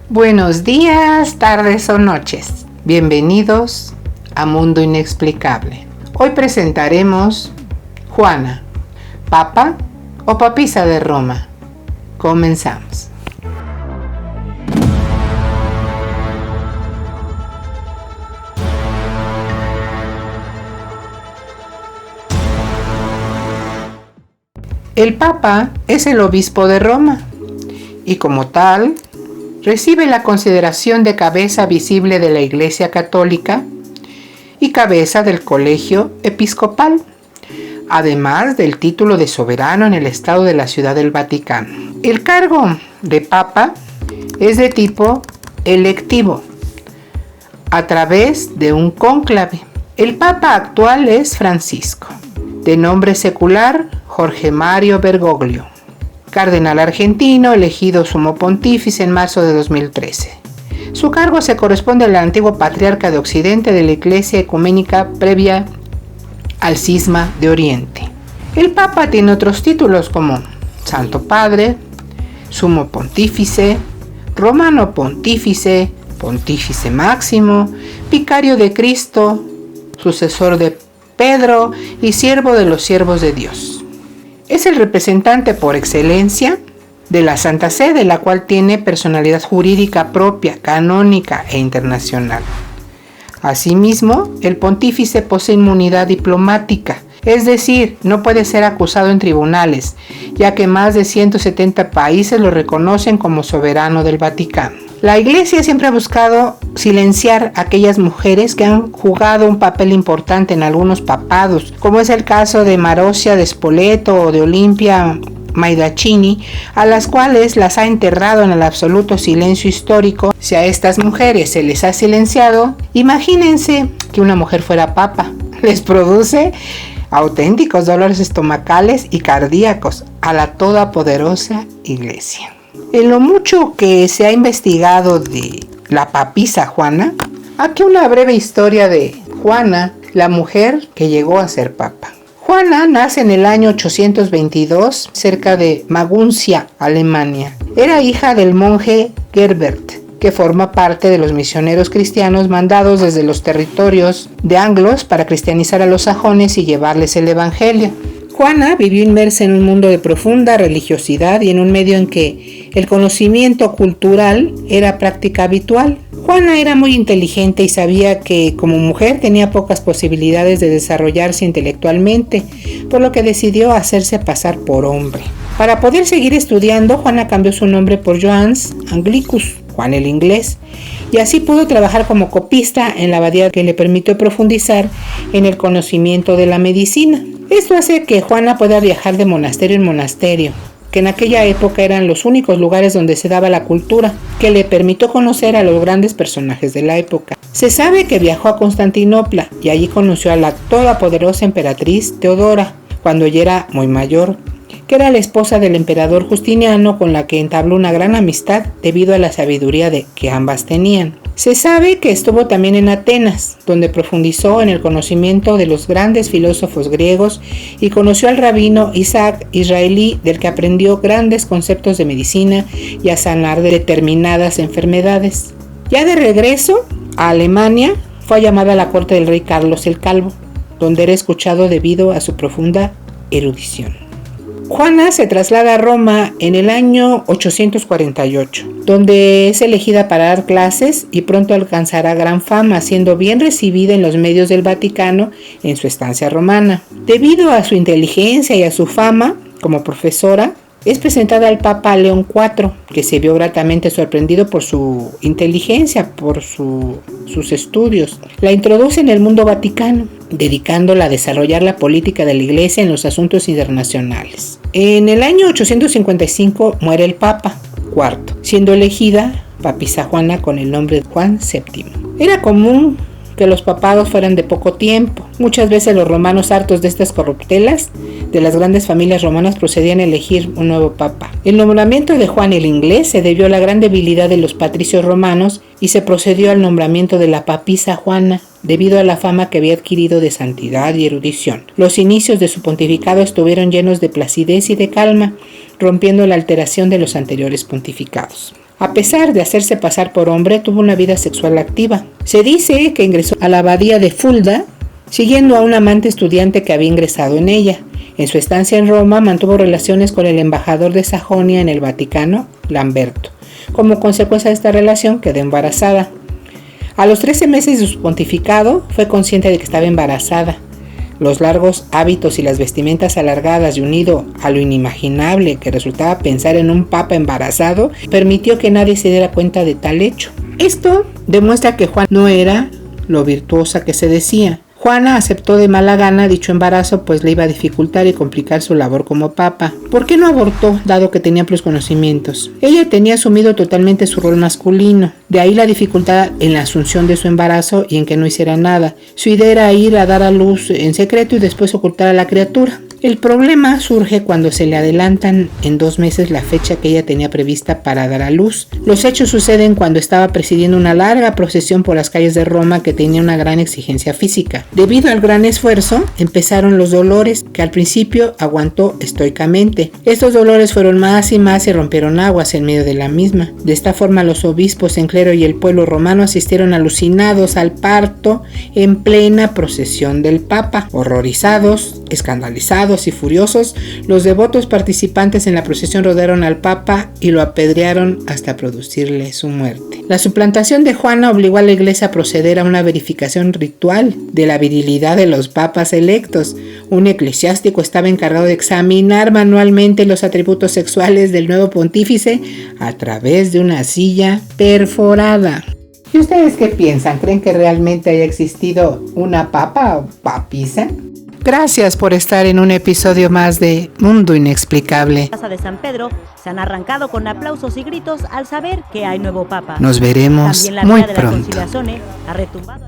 Buenos días, tardes o noches. Bienvenidos a Mundo Inexplicable. Hoy presentaremos Juana, Papa o Papisa de Roma. Comenzamos. El Papa es el obispo de Roma y como tal recibe la consideración de cabeza visible de la Iglesia Católica y cabeza del Colegio Episcopal, además del título de soberano en el Estado de la Ciudad del Vaticano. El cargo de Papa es de tipo electivo, a través de un cónclave. El Papa actual es Francisco, de nombre secular Jorge Mario Bergoglio, cardenal argentino, elegido sumo pontífice en marzo de 2013. Su cargo se corresponde al antiguo patriarca de Occidente de la Iglesia Ecuménica previa al Cisma de Oriente. El Papa tiene otros títulos como Santo Padre, Sumo Pontífice, Romano Pontífice, Pontífice Máximo, Vicario de Cristo, Sucesor de Pedro y Siervo de los Siervos de Dios. Es el representante por excelencia de la Santa Sede, la cual tiene personalidad jurídica propia, canónica e internacional. Asimismo, el pontífice posee inmunidad diplomática, es decir, no puede ser acusado en tribunales, ya que más de 170 países lo reconocen como soberano del Vaticano. La Iglesia siempre ha buscado silenciar a aquellas mujeres que han jugado un papel importante en algunos papados, como es el caso de Marosia de Spoleto o de Olimpia Maidaccini, a las cuales las ha enterrado en el absoluto silencio histórico. Si a estas mujeres se les ha silenciado, imagínense que una mujer fuera papa. Les produce auténticos dolores estomacales y cardíacos a la todopoderosa Iglesia. En lo mucho que se ha investigado de la papisa Juana, aquí una breve historia de Juana, la mujer que llegó a ser papa. Juana nace en el año 822 cerca de Maguncia, Alemania. Era hija del monje Gerbert, que forma parte de los misioneros cristianos mandados desde los territorios de anglos para cristianizar a los sajones y llevarles el evangelio. Juana vivió inmersa en un mundo de profunda religiosidad y en un medio en que el conocimiento cultural era práctica habitual. Juana era muy inteligente y sabía que como mujer tenía pocas posibilidades de desarrollarse intelectualmente, por lo que decidió hacerse pasar por hombre. Para poder seguir estudiando, Juana cambió su nombre por Johannes Anglicus, Juan el Inglés, y así pudo trabajar como copista en la abadía, que le permitió profundizar en el conocimiento de la medicina. Esto hace que Juana pueda viajar de monasterio en monasterio, que en aquella época eran los únicos lugares donde se daba la cultura, que le permitió conocer a los grandes personajes de la época. Se sabe que viajó a Constantinopla y allí conoció a la todopoderosa emperatriz Teodora, cuando ella era muy mayor, que era la esposa del emperador Justiniano, con la que entabló una gran amistad debido a la sabiduría que ambas tenían. Se sabe que estuvo también en Atenas, donde profundizó en el conocimiento de los grandes filósofos griegos y conoció al rabino Isaac Israelí, del que aprendió grandes conceptos de medicina y a sanar de determinadas enfermedades. Ya de regreso a Alemania, fue llamada a la corte del rey Carlos el Calvo, donde era escuchado debido a su profunda erudición. Juana se traslada a Roma en el año 848, donde es elegida para dar clases y pronto alcanzará gran fama, siendo bien recibida en los medios del Vaticano en su estancia romana. Debido a su inteligencia y a su fama como profesora, es presentada al Papa León IV, que se vio gratamente sorprendido por su inteligencia, por sus estudios. La introduce en el mundo vaticano, dedicándola a desarrollar la política de la Iglesia en los asuntos internacionales. En el año 855 muere el Papa IV, siendo elegida papisa Juana con el nombre de Juan VII. Era común que los papados fueran de poco tiempo. Muchas veces los romanos, hartos de estas corruptelas de las grandes familias romanas, procedían a elegir un nuevo papa. El nombramiento de Juan el Inglés se debió a la gran debilidad de los patricios romanos y se procedió al nombramiento de la papisa Juana, debido a la fama que había adquirido de santidad y erudición. Los inicios de su pontificado estuvieron llenos de placidez y de calma, rompiendo la alteración de los anteriores pontificados. A pesar de hacerse pasar por hombre, tuvo una vida sexual activa. Se dice que ingresó a la abadía de Fulda, siguiendo a un amante estudiante que había ingresado en ella. En su estancia en Roma mantuvo relaciones con el embajador de Sajonia en el Vaticano, Lamberto. Como consecuencia de esta relación quedó embarazada. A los 13 meses de su pontificado fue consciente de que estaba embarazada. Los largos hábitos y las vestimentas alargadas y unido a lo inimaginable que resultaba pensar en un papa embarazado, permitió que nadie se diera cuenta de tal hecho. Esto demuestra que Juana no era lo virtuosa que se decía. Juana aceptó de mala gana dicho embarazo, pues le iba a dificultar y complicar su labor como papa. ¿Por qué no abortó, dado que tenía amplios conocimientos? Ella tenía asumido totalmente su rol masculino, de ahí la dificultad en la asunción de su embarazo y en que no hiciera nada. Su idea era ir a dar a luz en secreto y después ocultar a la criatura. El problema surge cuando se le adelantan en 2 meses la fecha que ella tenía prevista para dar a luz. Los hechos suceden cuando estaba presidiendo una larga procesión por las calles de Roma que tenía una gran exigencia física. Debido al gran esfuerzo, empezaron los dolores que al principio aguantó estoicamente. Estos dolores fueron más y más y rompieron aguas en medio de la misma. De esta forma los obispos, el clero y el pueblo romano asistieron alucinados al parto en plena procesión del Papa. Horrorizados, escandalizados y furiosos, los devotos participantes en la procesión rodearon al Papa y lo apedrearon hasta producirle su muerte. La suplantación de Juana obligó a la Iglesia a proceder a una verificación ritual de la virilidad de los papas electos. Un eclesiástico estaba encargado de examinar manualmente los atributos sexuales del nuevo pontífice a través de una silla perforada. ¿Y ustedes qué piensan? ¿Creen que realmente haya existido una papa o papisa? Gracias por estar en un episodio más de Mundo Inexplicable. La Plaza de San Pedro se han arrancado con aplausos y gritos al saber que hay nuevo papa. Nos veremos También la muy vía de la pronto. Conciliazione ha retumbado.